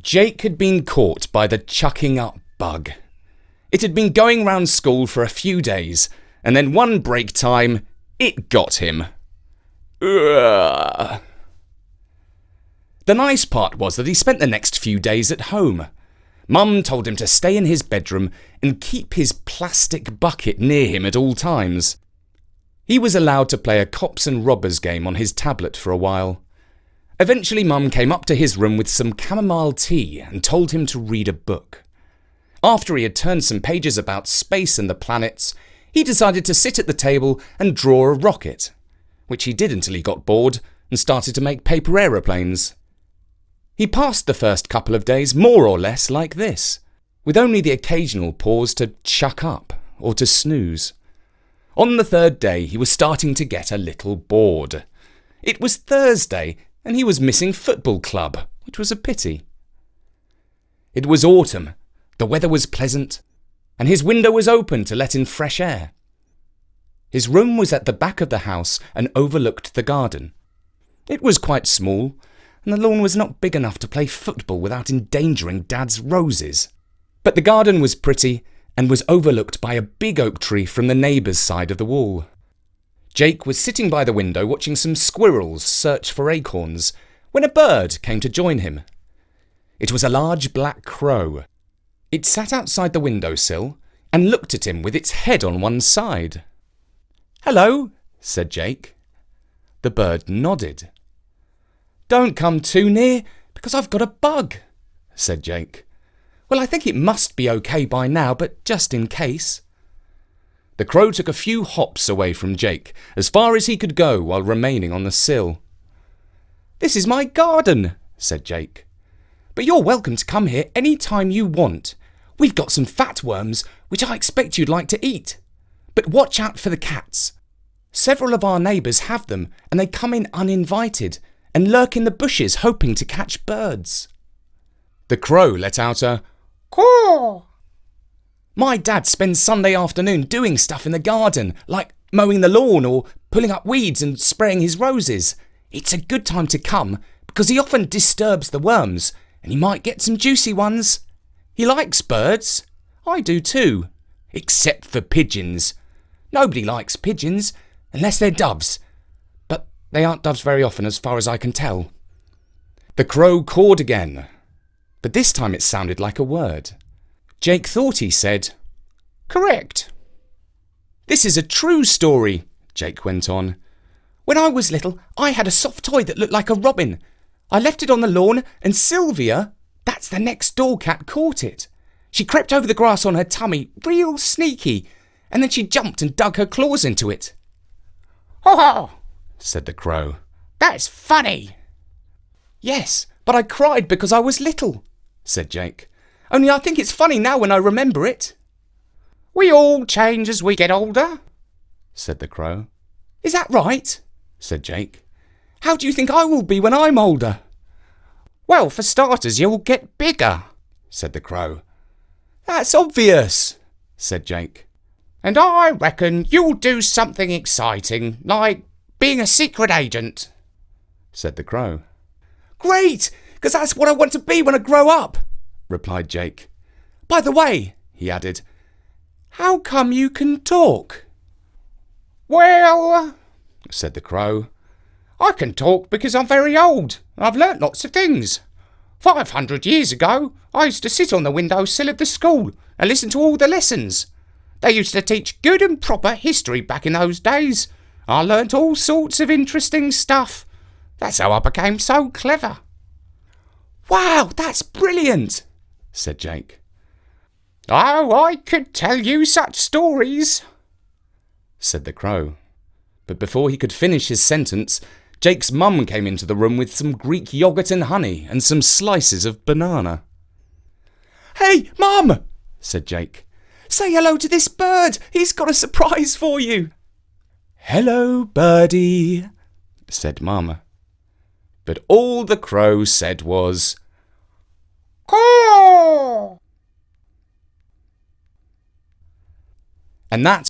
Jake had been caught by the chucking up bug. It had been going round school for a few days, and then one break time, it got him. Ugh. The nice part was that he spent the next few days at home. Mum told him to stay in his bedroom and keep his plastic bucket near him at all times. He was allowed to play a cops and robbers game on his tablet for a while. Eventually Mum came up to his room with some chamomile tea and told him to read a book. After he had turned some pages about space and the planets, he decided to sit at the table and draw a rocket, which he did until he got bored and started to make paper aeroplanes. He passed the first couple of days more or less like this, with only the occasional pause to chuck up or to snooze. On the third day, he was starting to get a little bored. It was Thursday, and he was missing football club, which was a pity. It was autumn, the weather was pleasant, and his window was open to let in fresh air. His room was at the back of the house and overlooked the garden. It was quite small, and the lawn was not big enough to play football without endangering Dad's roses. But the garden was pretty, and was overlooked by a big oak tree from the neighbour's side of the wall. Jake was sitting by the window watching some squirrels search for acorns when a bird came to join him. It was a large black crow. It sat outside the windowsill and looked at him with its head on one side. "Hello," said Jake. The bird nodded. "Don't come too near, because I've got a bug," said Jake. "Well, I think it must be okay by now, but just in case." The crow took a few hops away from Jake, as far as he could go while remaining on the sill. "This is my garden," said Jake. "But you're welcome to come here any time you want. We've got some fat worms, which I expect you'd like to eat. But watch out for the cats. Several of our neighbours have them, and they come in uninvited and lurk in the bushes hoping to catch birds." The crow let out a caw. "My dad spends Sunday afternoon doing stuff in the garden, like mowing the lawn or pulling up weeds and spraying his roses. It's a good time to come because he often disturbs the worms and you might get some juicy ones. He likes birds. I do too. Except for pigeons. Nobody likes pigeons unless they're doves. But they aren't doves very often as far as I can tell." The crow cawed again, but this time it sounded like a word. Jake thought he said, "Correct." "This is a true story," Jake went on. "When I was little, I had a soft toy that looked like a robin. I left it on the lawn and Sylvia, that's the next door cat, caught it. She crept over the grass on her tummy, real sneaky, and then she jumped and dug her claws into it." "Ho ho," said the crow. "That's funny." "Yes, but I cried because I was little," said Jake. "Only I think it's funny now when I remember it." "We all change as we get older," said the crow. "Is that right?" said Jake. "How do you think I will be when I'm older?" "Well, for starters, you'll get bigger," said the crow. "That's obvious," said Jake. "And I reckon you'll do something exciting, like being a secret agent," said the crow. "Great, because that's what I want to be when I grow up," replied Jake. "By the way," he added, "how come you can talk?" "Well," said the crow, "I can talk because I'm very old. I've learnt lots of things. 500 years ago, I used to sit on the windowsill of the school and listen to all the lessons. They used to teach good and proper history back in those days. I learnt all sorts of interesting stuff. That's how I became so clever." "Wow, that's brilliant," said Jake. "Oh, I could tell you such stories," said the crow. But before he could finish his sentence, Jake's mum came into the room with some Greek yoghurt and honey and some slices of banana. "Hey, Mum," said Jake. "Say hello to this bird. He's got a surprise for you." "Hello, Birdy," said Mum. But all the crow said was, "Caw." And that